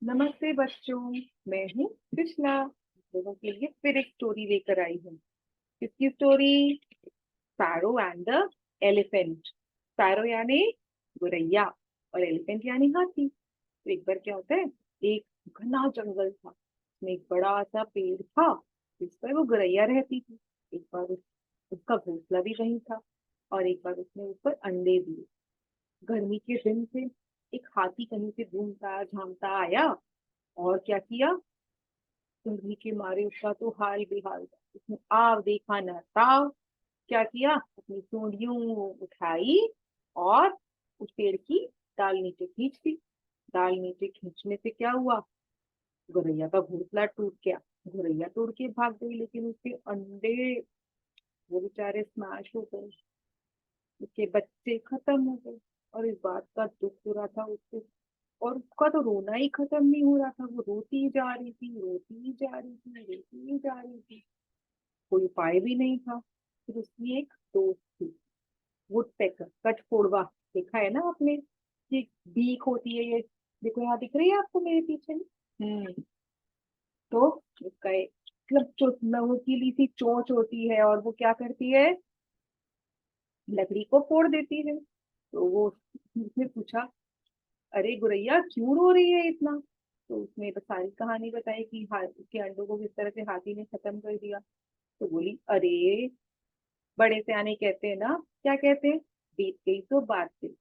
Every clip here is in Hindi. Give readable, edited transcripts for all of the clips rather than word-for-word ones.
नमस्ते बच्चों। मैं हूँ कृष्णा। लोगों के लिए फिर एक स्टोरी लेकर आई हूँ। किसकी story? Sparrow and the elephant. Sparrow यानी गुरैया और एलिफेंट यानी हाथी। तो एक बार क्या होता है, एक घना जंगल था, उसमें एक बड़ा सा पेड़ था जिस पर वो गुरैया रहती थी। एक बार उसका घोंसला भी वहीं था और एक बार उसने उस पर अंडे दिए। गर्मी के दिन थे। एक हाथी कहीं से घूमता झामता आया और क्या किया, गर्मी के मारे उसका तो हाल बेहाल था। उसने आव देखा न ताव, क्या किया, अपनी सूंडियों उठाई और उस पेड़ की डाल नीचे खींच दी। डाल नीचे खींचने से क्या हुआ, गोरैया का घोंसला टूट गया। गोरैया तोड़ के भाग गई, लेकिन उसके अंडे वो बेचारे स्मैश हो गए, उसके बच्चे खत्म हो गए। और इस बात का दुख हो रहा था उसको, और उसका तो रोना ही खत्म नहीं हो रहा था। वो रोती जा रही थी, रोती जा रही थी, रोती जा रही थी। कोई उपाय भी नहीं था। फिर उसकी एक दोस्त थी, वुडपेकर, कठफोड़वा। देखा है ना आपने, ये बीक होती है ये, देखो यहाँ दिख रही है आपको मेरे पीछे में। तो उसका एक मतलब नोकीली सी चोंच होती है और वो क्या करती है, लकड़ी को फोड़ देती है। तो वो उसने पूछा, अरे गुरैया क्यों रो रही है इतना? तो उसने तो सारी कहानी बताई कि उसके अंडों को किस तरह से हाथी ने खत्म कर दिया। तो बोली, अरे बड़े सियाने कहते हैं ना, क्या कहते हैं, बीत गई तो बात गई।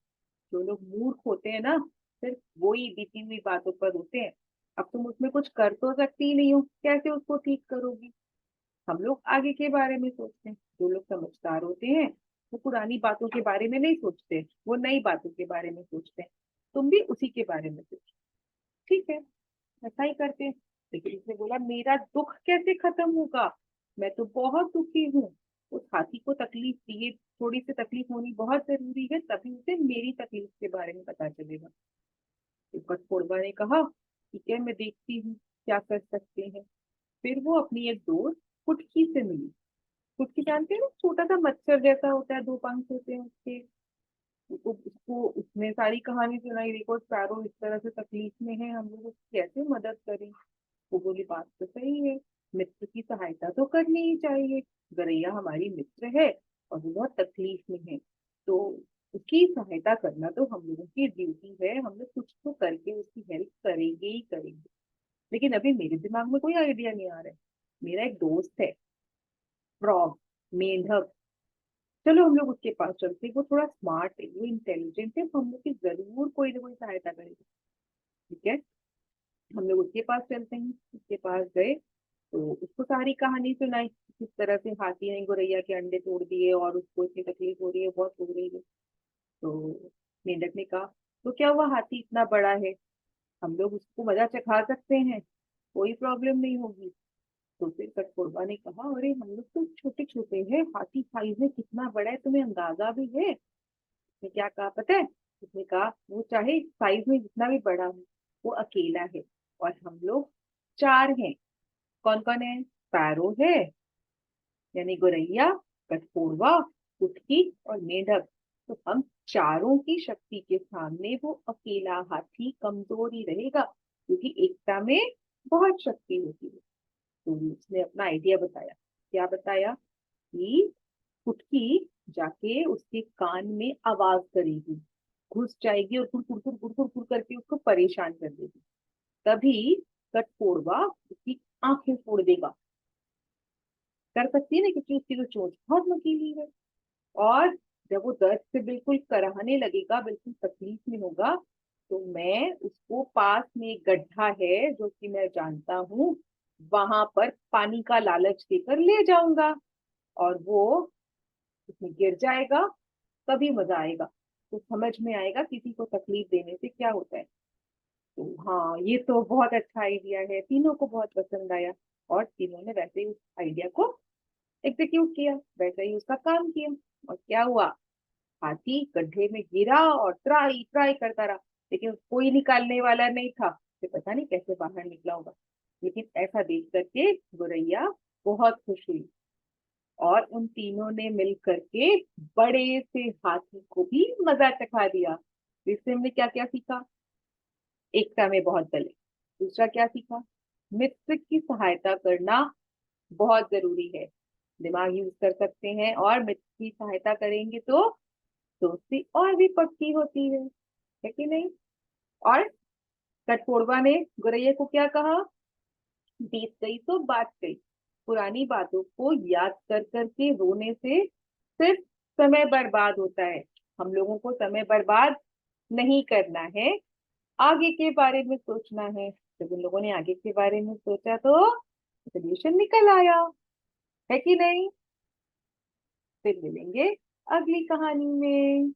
जो लोग मूर्ख होते हैं ना, सिर्फ वो ही बीती हुई बातों पर होते हैं। अब तुम उसमें कुछ कर तो सकती ही नहीं हो, कैसे उसको ठीक करोगी? हम लोग आगे के बारे में सोचते हैं। जो लोग समझदार होते हैं वो पुरानी बातों के बारे में नहीं सोचते, वो नई बातों के बारे में सोचते हैं। तुम भी उसी के बारे में सोचो, ठीक है? ऐसा ही करते हैं। लेकिन उसने बोला, मेरा दुख कैसे खत्म होगा, मैं तो बहुत दुखी हूँ। उस हाथी को तकलीफ दिए, थोड़ी सी तकलीफ होनी बहुत जरूरी है, तभी उसे मेरी तकलीफ के बारे में पता चलेगा। इस पर फोड़वा ने कहा, ठीक है, मैं देखती हूँ क्या कर सकते हैं। फिर वो अपनी एक दोस्त फुटकी से मिली। फुटकी जानते हैं ना, छोटा सा मच्छर जैसा होता है, दो पंख होते हैं उसके। उसको उसने सारी कहानी सुनाई, देखो स्पैरो इस तरह से तकलीफ में है, हम लोग उसकी कैसे मदद करें। वो बोली, बात तो सही है, मित्र की सहायता तो करनी ही चाहिए। गौरैया हमारी मित्र है और वो बहुत तकलीफ में है, तो उसकी सहायता करना तो हम लोगों की ड्यूटी है। हम लोग कुछ तो करके उसकी हेल्प करेंगे ही करेंगे। लेकिन अभी मेरे दिमाग में कोई आइडिया नहीं आ रहा है। मेरा एक दोस्त है, फ्रॉग, मेंढक। चलो हम लोग उसके पास चलते हैं, वो थोड़ा स्मार्ट है, वो इंटेलिजेंट है, तो हम लोग की जरूर कोई ना कोई सहायता करेगा। ठीक है, हम लोग उसके पास चलते हैं। उसके पास गए तो उसको सारी कहानी सुनाई, किस तरह से हाथी ने गोरैया के अंडे तोड़ दिए और उसको इतनी तकलीफ हो रही है, बहुत हो रही है। तो मेंढक ने कहा, तो क्या हुआ, हाथी इतना बड़ा है, हम लोग उसको मजा चखा सकते हैं, कोई प्रॉब्लम नहीं होगी। तो फिर कठफोड़वा ने कहा, अरे हम लोग तो छोटे छोटे हैं, हाथी साइज में कितना बड़ा है तुम्हें अंदाजा भी है? उसने क्या कहा पता है? उसने कहा, वो चाहे साइज में जितना भी बड़ा हो, वो अकेला है और हम लोग चार हैं। कौन कौन है? पैरो है यानी गोरैया, कठफोड़वा, कुटकी और मेंढक। तो हम चारों की शक्ति के सामने वो अकेला हाथी कमजोर ही रहेगा, क्योंकि एकता में बहुत शक्ति होती है। तो उसने अपना आइडिया बताया। क्या बताया? कि कुटकी जाके उसके कान में आवाज करेगी, घुस जाएगी और कुड़ कुड़ कुड़ कुड़ कुड़ कुड़ करके उसको परेशान कर देगी। तभी कठफोड़वा उसकी आंखें फोड़ देगा। कर सकती है ना, क्योंकि उसकी जो चोंच बहुत नुकीली है। और जब वो दर्द से बिल्कुल कराहने लगेगा, बिल्कुल तकलीफ में होगा, तो मैं उसको, पास में एक गड्ढा है जो कि मैं जानता हूँ, वहां पर पानी का लालच देकर ले जाऊंगा और वो उसमें गिर जाएगा। तभी मजा आएगा, तो समझ में आएगा किसी को तकलीफ देने से क्या होता है। तो हाँ, ये तो बहुत अच्छा आइडिया है, तीनों को बहुत पसंद आया। और तीनों ने वैसे ही उस आइडिया को एग्जीक्यूट किया, वैसे ही उसका काम किया। और क्या हुआ, हाथी गड्ढे में गिरा और ट्राई ट्राई करता रहा, लेकिन कोई निकालने वाला नहीं था। उसे पता नहीं कैसे बाहर निकला होगा। लेकिन ऐसा देख करके गोरैया बहुत खुश हुई और उन तीनों ने मिल करके बड़े से हाथी को भी मजा चखा दिया। इससे हमने क्या क्या सीखा? एकता में बहुत बल है। दूसरा क्या सीखा? मित्र की सहायता करना बहुत जरूरी है। दिमाग यूज कर सकते हैं और मित्र की सहायता करेंगे तो दोस्ती और भी पक्की होती है कि नहीं? और कठफोड़वा ने गुरैया को क्या कहा? बीत गई तो बात गई। पुरानी बातों को याद कर करके रोने से सिर्फ समय बर्बाद होता है। हम लोगों को समय बर्बाद नहीं करना है, आगे के बारे में सोचना है। जब उन लोगों ने आगे के बारे में सोचा तो सोल्यूशन निकल आया, है कि नहीं? फिर मिलेंगे अगली कहानी में।